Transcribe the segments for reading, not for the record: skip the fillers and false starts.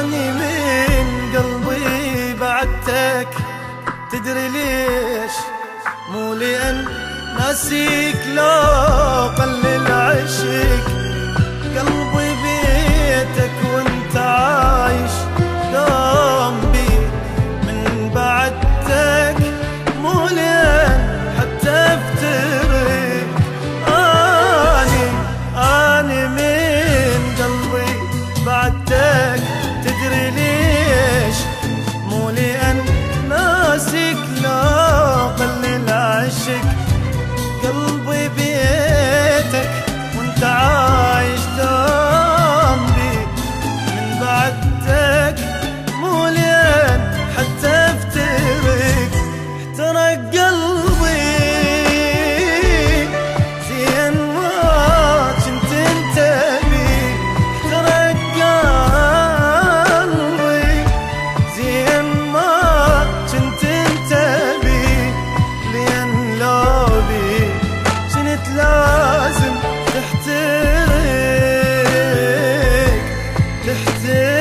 اني من قلبي بعدتك، تدري ليش؟ مو لأن ناسيك لو قلل عشق، قلبي بيتك وانت عايش جنبي من بعدتك، مو لأن حتى افترق. اني من قلبي بعدتك، تدري ليش؟ مو لأن ناسك لو قلل عشق، قلبي بيتك وانت عايش جنبي من بعدتك، مو لأن حتى افترق. احترق قلبي زين ما كنت انت بي، احترق قلبي زين ما كنت انت بي، لأن لو بي كنت لازم تحترق تحترق.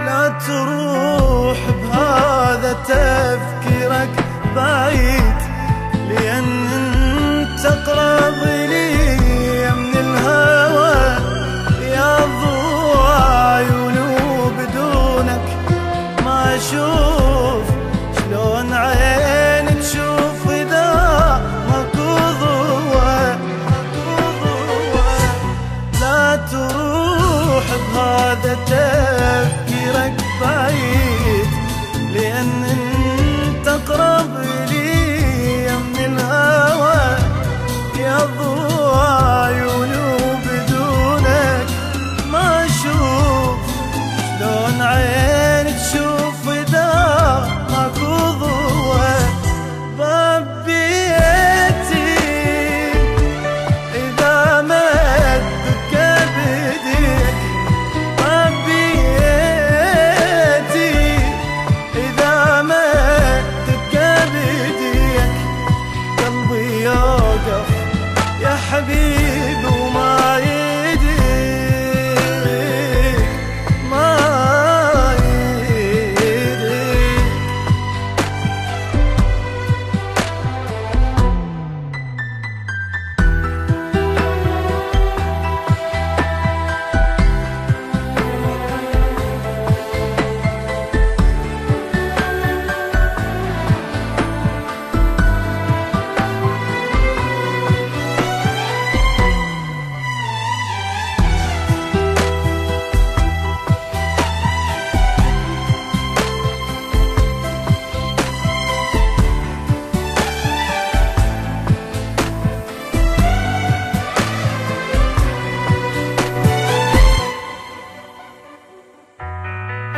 لا تروح بهذا تفكيرك بعيد، لأن انت اقرب لي من الهوى، يا ضوء عيوني وبدونك ما اشوف، شلون عيني تشوف اذا ماكو ضوء. لا تروح بهذا تفكيرك بعيد، لأن انت اقرب لي من الهوى، يا ضوء عيوني وبدونك ما اشوف، شلون عيني تشوف اذا ماكو ضوء. باب بيتي اذا ما تدق بايديك، باب بيتي اذا ما تدق بايديك، قلبي يوقف يا حبيبي وما يديك ما يديك.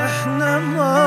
احنا ما